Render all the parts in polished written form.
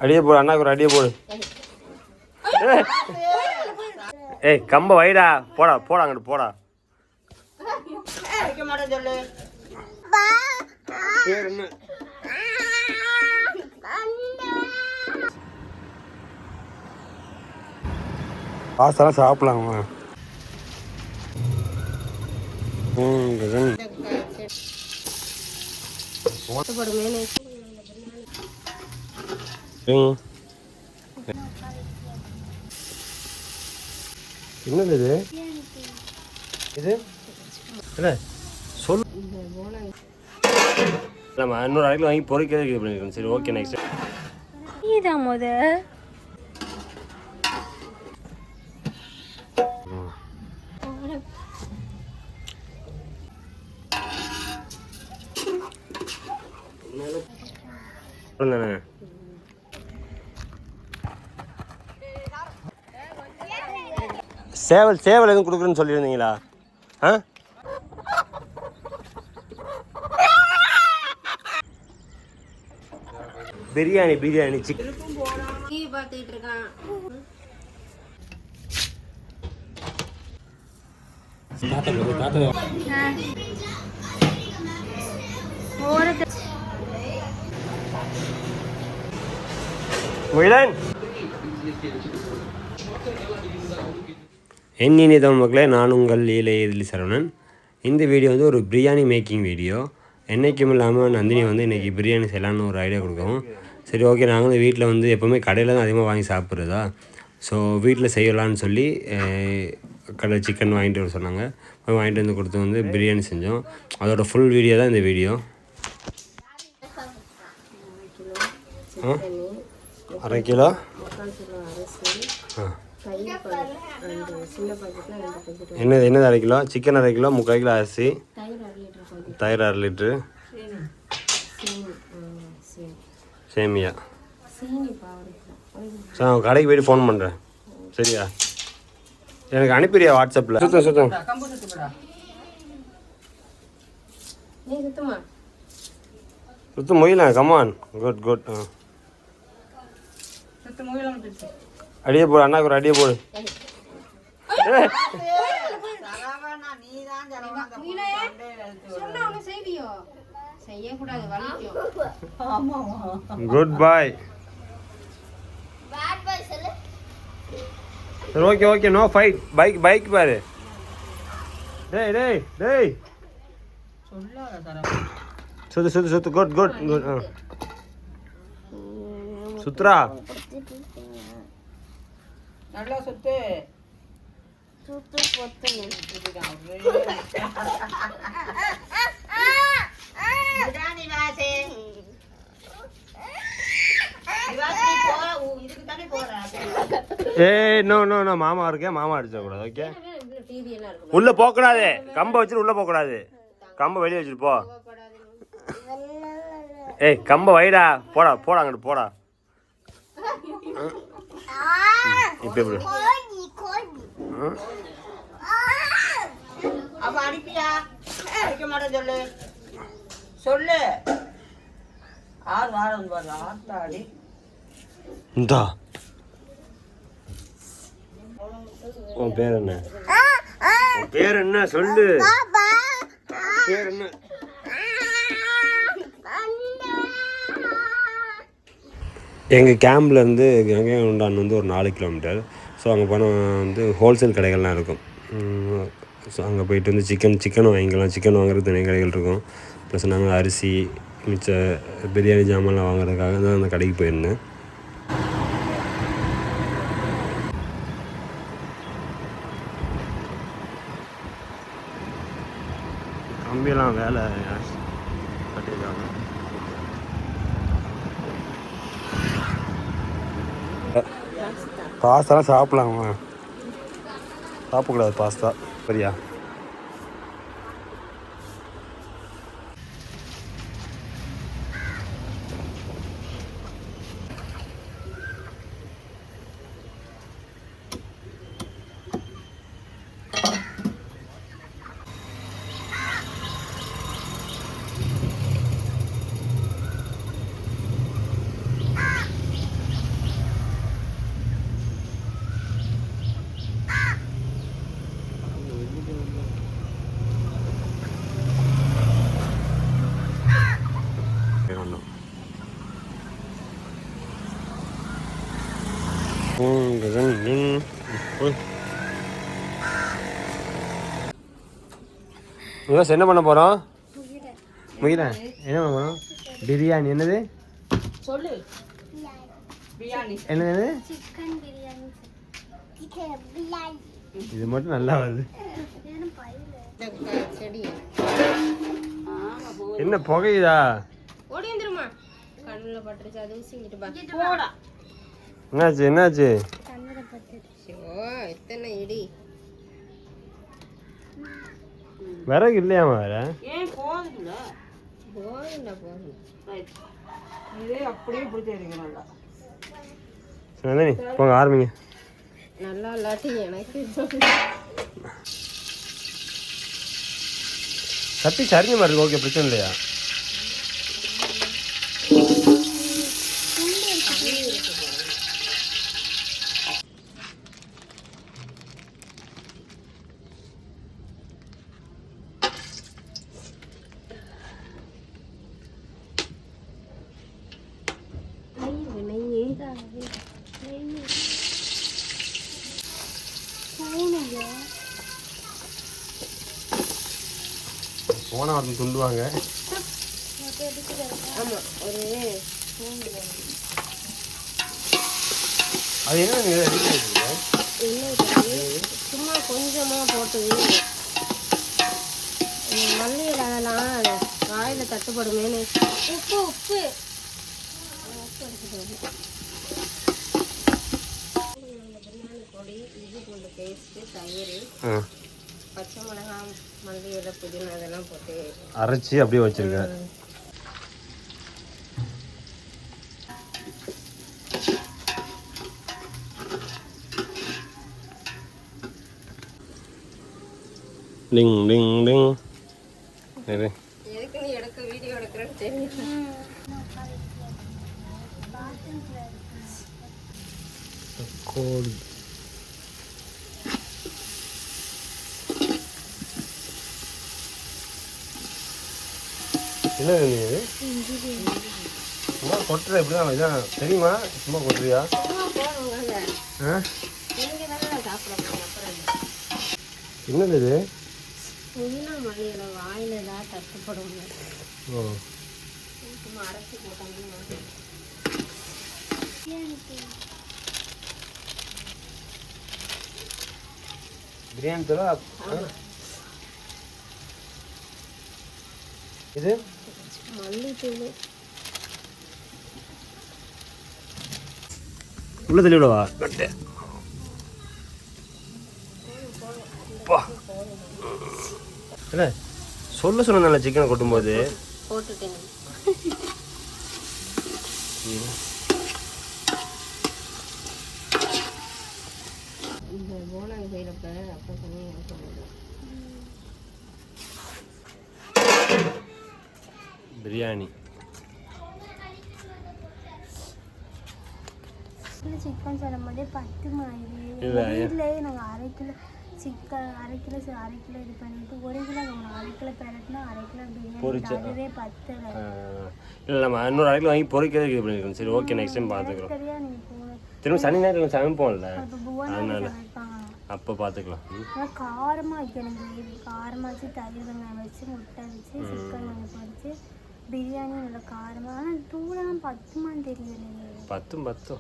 அடியே போடு, அண்ணாக்கு ஒரு அடியே போடு. ஏய் கம்ப வைடா, போடா போடா, அங்கிட்டு போடா. பாஸ்தெல்லாம் சாப்பிடலாமா? என்னது இது? இது இல்லை சொல். நம்ம இன்னொரு அரைக்கில் வாங்கி பொறிக்கிறதுக்கு இது பண்ணிருக்கோம். சரி ஓகே, நெக்ஸ்ட் இதான் முத தானே. சேவல் சேவல் எதுவும் கொடுக்குறேன்னு சொல்லியிருந்தீங்களா? ஆ பிரியாணி பிரியாணி சிக்கன் பார்த்துட்டு இருக்கான். என் இனிய தமிழ் மக்களே, நான் உங்கள் லீலை எதிலி சரவணன். இந்த வீடியோ வந்து ஒரு பிரியாணி மேக்கிங் வீடியோ. என்றைக்கும் இல்லாமல் நந்தினி வந்து இன்றைக்கி பிரியாணி செய்யலான்னு ஒரு ஐடியா கொடுக்கவும், சரி ஓகே நாங்கள் வந்து வீட்டில் வந்து எப்போவுமே கடையில் தான் அதிகமாக வாங்கி சாப்பிட்றதா, ஸோ வீட்டில் செய்யலான்னு சொல்லி கடை சிக்கன் வாங்கிட்டு வர சொன்னாங்க. போய் வாங்கிட்டு வந்து கொடுத்து வந்து பிரியாணி செஞ்சோம். அதோட ஃபுல் வீடியோ தான் இந்த வீடியோ. அரை கிலோ என்னது என்னது அரை கிலோ சிக்கன், அரை கிலோ, 3/4 கிலோ அரிசி, தயிர் 1/2 லிட்ரு, சேமியா. சார் நான் கடைக்கு போய்ட்டு ஃபோன் பண்ணுறேன், சரியா? எனக்கு அனுப்பிடுறியா வாட்ஸ்அப்பில்? சுத்தம் சுத்தம் மொயிலாம். Come on, good good. அடியே போடு, அண்ணாக்கு ஒரு அடியே போடு. Good bye. சரி okay okay, no fight. Bike bike பாரு. டேய் டேய் டேய் சுத்து சுத்து சுத்து. Good good good. சுத்ரா நல்லா சுத்து சுத்து பொத்து. ஏய் நோ நோ நோ, மாமா இருக்கேன், மாமா அடிச்ச கூடாது. ஓகே, உள்ள போக கூடாது. கம்பை வச்சுட்டு உள்ள போக கூடாது. கம்பை வெளியே வச்சுட்டு போ. ஏய் கம்பை வைடா, போடா போடா, அங்கிட்டு போடா. இப்ப எப்படி அப்ப அடிப்பியா? அடிக்க மாட்டேன் சொல்லு சொல்லு. ஆறு வாரம் பாரு ஆத்தாடி. இந்தா உன் பேர் என்ன? உன் பேர் என்ன சொல்லு. பேர் என்ன? எங்கள் கேம்ப்லேருந்து கங்கைகொண்டான் வந்து ஒரு 4 கிலோமீட்டர். ஸோ அங்கே போனால் வந்து ஹோல்சேல் கடைகள்லாம் இருக்கும். ஸோ அங்கே போயிட்டு வந்து சிக்கன் வாங்கிக்கலாம். சிக்கன் வாங்குறது தனி கடைகள் இருக்கும். ப்ளஸ் நாங்கள் அரிசி மிச்ச பிரியாணி ஜாமான்லாம் வாங்குறதுக்காக தான் அந்த கடைக்கு போயிருந்தேன். கம்பியெல்லாம் வேலை கட்டியிருக்காங்க. பாஸ்தாலாம் சாப்பிடலாமா? சாப்பிடக்கூடாது பாஸ்தா, சரியா? என்ன பண்ண போகிறோம்? முகிலா என்ன பண்ண போகிறோம்? பிரியாணி. என்னது சொல்லு. பிரியாணி. என்னது? சிக்கன் பிரியாணி. இது மட்டும் நல்லா வருது. செடி என்ன புகையுதா? ஓடி வந்துருமா? கண்ணுல பட்டுருச்சு, அது ஊசிங்கிட்டு பா. போடா. என்னாச்சு என்னாச்சு? கண்ணுல பட்டுருச்சு. ஓ எத்தனை இடி. விறகு இல்லையாமா வேற? ஏன் போகுதுல? போகுண்டா போகுது. ரைட். இதே அப்படியே பிடிச்சி இருக்கணும்ல. சரி போங்க ஆரம்பிங்க. நல்லா இல்லாட்டி எனக்கு சட்டி சரிஞ்ச மாதிரி இருக்கு. ஓகே பிரச்சனை இல்லையா? போன வாரம் துண்டுவாங்க. ஆமா ஒரு அது என்ன நீங்கள் ரெடி சும்மா கொஞ்சமா போட்டு மல்லியில் அதெல்லாம் வாயில் தட்டுப்படுமேனு உப்பு உப்பு எடுத்துட்டு பிரியாணி பொடி, இஞ்சி பூண்டு பேஸ்ட்டு, தயிர், பச்சை மிளகாய், மல்லி இலை, புதினா அதெல்லாம் போட்டு அரைச்சி அப்படியே வச்சிருக்கேன். டிங் டிங் டிங். சரி எதுக்கு நீ எடுக்க வீடியோ எடுக்கிறேன்னு தெரியும். கோழி என்ன இது? சும்மா கொட்டுற இப்படிதான் இதான் தெரியுமா? சும்மா கொட்டுறியா? ஆ என்னது இது? புதினா மல்லியில வாயில தான் தட்டுப்படும். ஓ சும்மா அரைச்சி போட்டாங்கன்னா பிரியாணி தூளா? இது மல்லித்தூள் உள்ள தள்ளி விடவா? கட்டு இல்லை சொல்ல சொன்ன சிக்கனை கொட்டும்போது போட்டுட்டேன். இந்த போனாங்க செய்யறப்ப அப்போ சொன்னீங்க. பிரியாணி சிக்கன் சொல்லும்போது 10 மாதிரி வீட்டிலேயே நாங்கள் 1/2 கிலோ சிக்கன் 1/2 கிலோ இது பண்ணிட்டு 1 கிலோ வாங்கணும். 1/2 கிலோ பெரட்னா 1/2 கிலோ பிரியாணி அதுவே 10 இல்லை நம்ம இன்னொரு 1/2 கிலோ வாங்கி பொறிக்கிறதுக்கு இது பண்ணியிருக்கோம். சரி ஓகே நெக்ஸ்ட் டைம் பார்த்துக்கிறோம். சரியா நீங்கள் போகணும். திரும்ப சனி ஞாயிறு சமைப்போம்ல அதனால சமைப்பாங்க. அப்போ பார்த்துக்கலாம். காரமாக வைக்கணும். காரமாக வச்சு தயிர் வெங்காயம் வச்சு முட்டை வச்சு சிக்கன் கொஞ்சம் பொரிச்சு பிரியாணி நல்லா காரமாக. ஆனால் தூளெல்லாம் 10 தெரியலையே. 10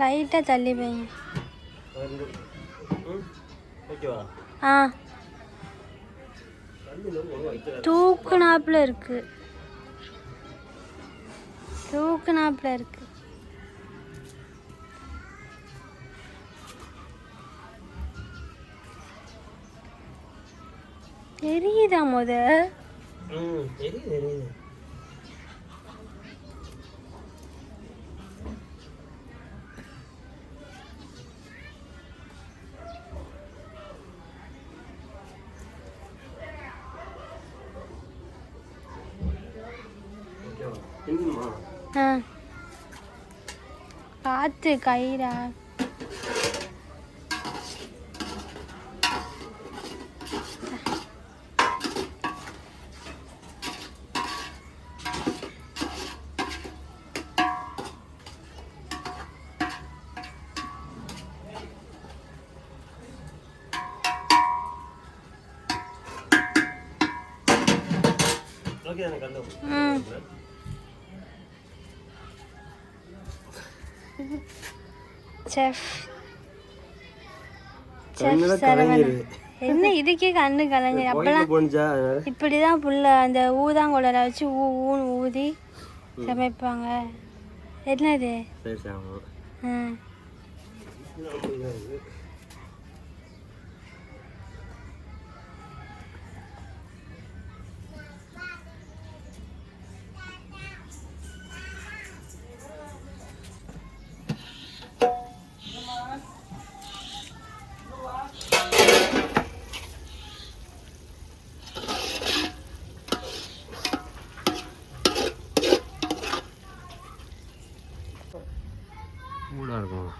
லைட்டாக தள்ளி வைங்க. ஓகேவா? ஆ தூக்குனாப்புல இருக்கு. தெரியுதா முத? தெரியுது. பார்த்து கயிறா. ஓகே எனக்கு அந்த செஃப் சரவணன் என்ன இதுக்கே கண்ணு கலைஞ்சி அப்பெல்லாம் இப்படிதான் புள்ள அந்த ஊதாங்குழல வச்சு ஊன்னு ஊதி சமைப்பாங்க. என்னது சூடாக இருக்கும்.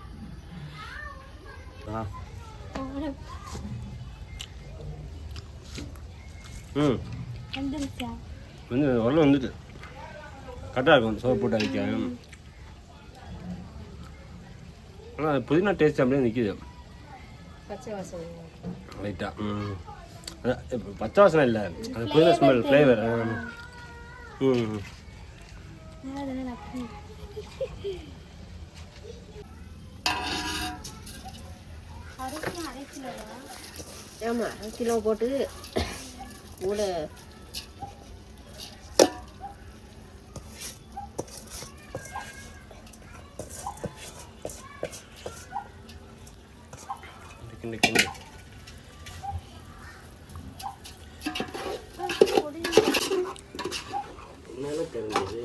வந்து உடனே வந்துட்டு கரெக்டாக இருக்கும் சோப்பு போட்டு அடிக்க. ஆனால் அது புதினா டேஸ்ட் அப்படியே நிற்கிது பச்சை வாசனை லைட்டாக. அதான் இப்போ பச்சை வாசனை இல்லை, அது புதினா ஸ்மெல் ஃப்ளேவர். ஆமாம், 1 கிலோ போட்டு கூட கிண்டு கிண்டு என்ன தெரிஞ்சது.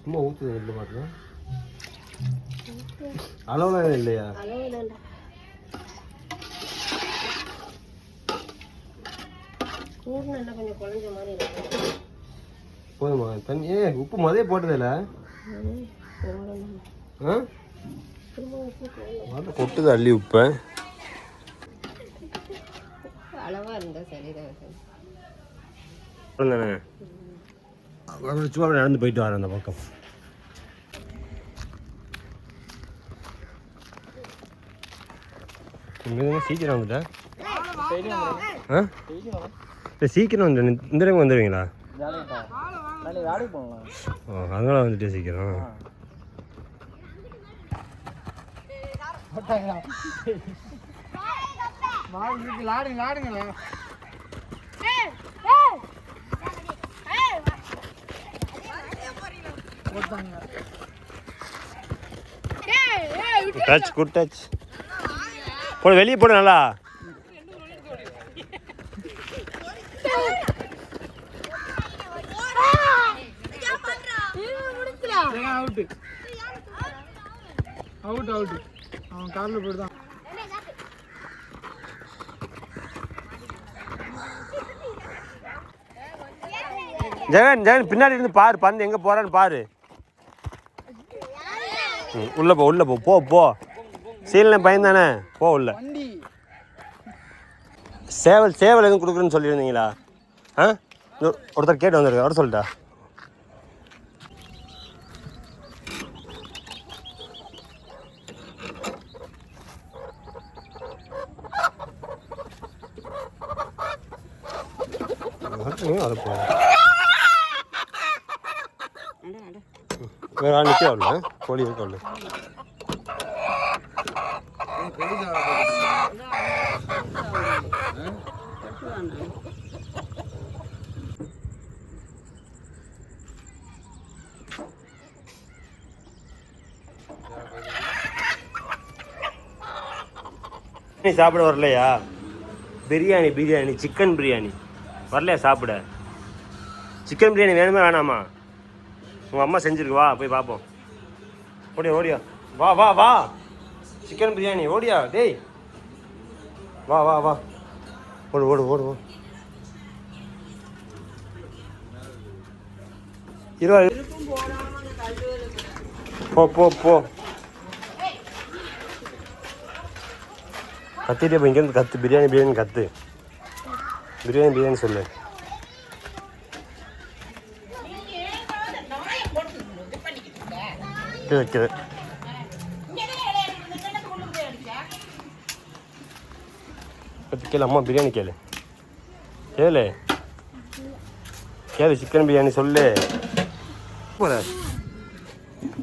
சும்மா ஊற்றுது இல்லை பார்க்கலாம், அளவுலாம் இல்லையா? கொஞ்சம் குழஞ்ச மாதிரி இருக்கு. போதுமா தண்ணி? உப்பு முதலே போட்டதில்ல, கொட்டுது அள்ளி உப்பை. அளவா இருந்தா சரிதான் தானே சும்மா நடந்து போயிட்டு வரேன் அந்த பக்கம். சீக்கிரம் வந்துட்டேன். சீக்கிரம் வந்து இந்த டைம் வந்துடுவீங்களா? அதனால வந்துட்டே சீக்கிரம். டச் குட் டச் போடு, வெளியே போடு நல்லா. அவுட் அவுட் அவன் காலில் போய்ட்டு தான். ஜெகன் ஜெகன் பின்னாடி இருந்து பாரு, பந்து எங்கே போகிறான்னு பாரு. உள்ளே போ உள்ளே போ போ போ. சீலில் பையன் தானே, போ உள்ள. சேவல் சேவல் எதுவும் கொடுக்குறேன்னு சொல்லியிருந்தீங்களா? ஒருத்தர் கேட்டு வந்துருக்கு, அவர் சொல்லிட்டா. அதை போ வேறு ஆள் நிற்க வரல, கோழி இருக்க வரல. சாப்பிட வரலையா? பிரியாணி பிரியாணி சிக்கன் பிரியாணி வரலையா சாப்பிட? சிக்கன் பிரியாணி வேணுமா வேணாமா? உங்கள் அம்மா செஞ்சுருக்கு, வா போய் பார்ப்போம். ஓடியா ஓடியா, வா வா வா. சிக்கன் பிரியாணி ஓடியா. டேய் வா வா வா ஓடு ஓடு ஓடு ஓடு போ போ போ கத்திட்டே போய் இங்கேருந்து கத்து பிரியாணி பிரியாணி கத்து பிரியாணி பிரியாணி சொல்லு வைக்கிறது கேளு அம்மா பிரியாணி கேளு கேளு கேளு சிக்கன் பிரியாணி சொல்லு போல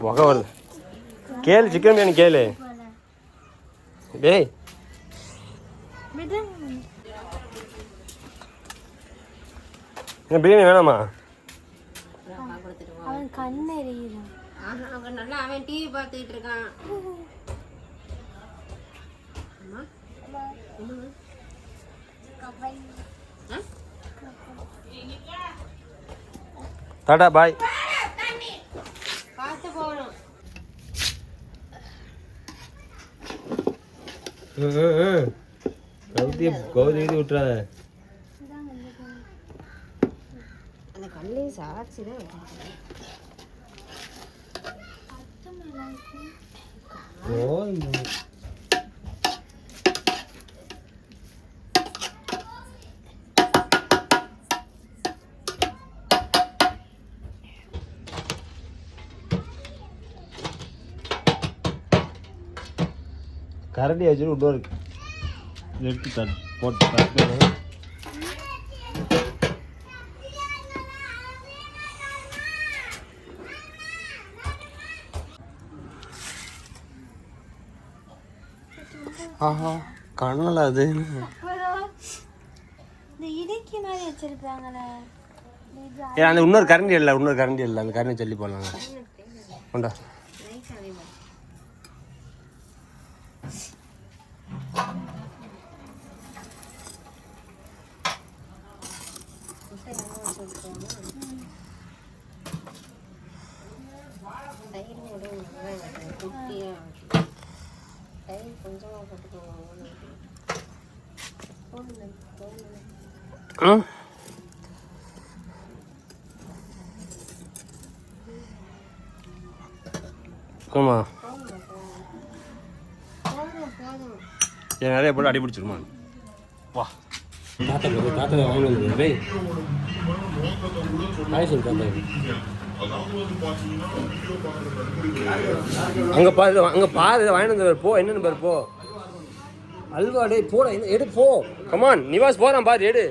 புகை வருது கேளு சிக்கன் பிரியாணி கேளு டேய் பிரியாணி வேணாமா அவன் கண்ணு எரியுது அவன் நல்லா அவன் டிவி பார்த்துக்கிட்டு இருக்கான். டாடா பாய் பார்த்து போகணும். கௌதி விட்டுறாத அந்த கண்ணிலையும் சாட்சி தான் கரண்டி வச்சுட்டு விட்டு இருக்கு எடுத்து போட்டு தட்டு ஆஹா கண்ணல அது இந்த இடுக்கி மாதிரி வச்சிருக்காங்களே அந்த இன்னொரு கரண்டி இல்லை அந்த கரண்டி சொல்லி போடலாங்க கொண்டா கொஞ்சமாக போட்டுக்கோங்க. ஆமா நிறைய போட்டு அடி பிடிச்சிருமா வா தாத்தா வாங்கி வந்து போய் ஹாய் சொல்லு தாத்தா அங்கே பாரு வாங்கிட்டு வந்து போ என்னன்னு பாரு போ அல்வா டே போட எடு போ கமான் நிவாஸ் போறான் பாரு எடு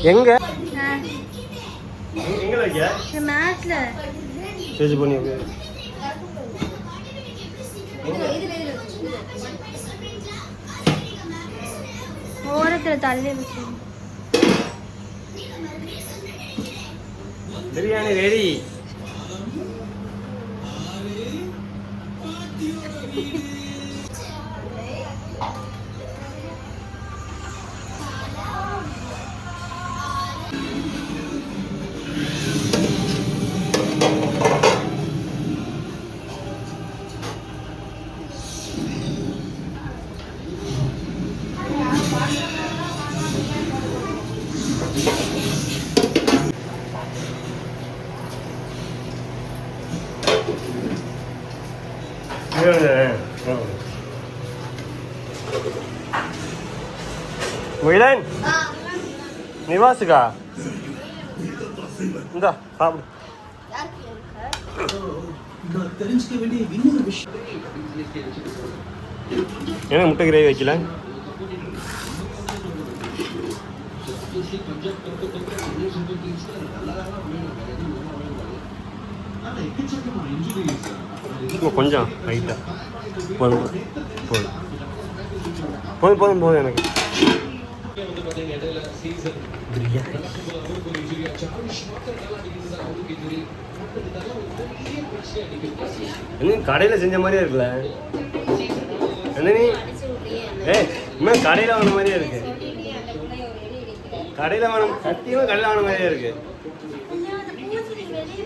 எங்க மேட்ச்ல சேஜ் பண்ணி ஓரத்தில் தள்ளி வச்சு பிரியாணி ரெடி முயலன் நிவாசுக்கா இந்தா சாப்பிடு ஏன்னா முட்டை கிரேவி வைக்கல கொஞ்சம் லைட்டா போதும் போதும் போதும் போதும் போதும் எனக்கு கடையில் செஞ்ச மாதிரியே இருக்குல்ல நந்தினி. கடையில் வாங்கின மாதிரியே இருக்கு. கடையில் வாங்கின சத்தியமாக கடையில் வாங்கின மாதிரியே இருக்கு.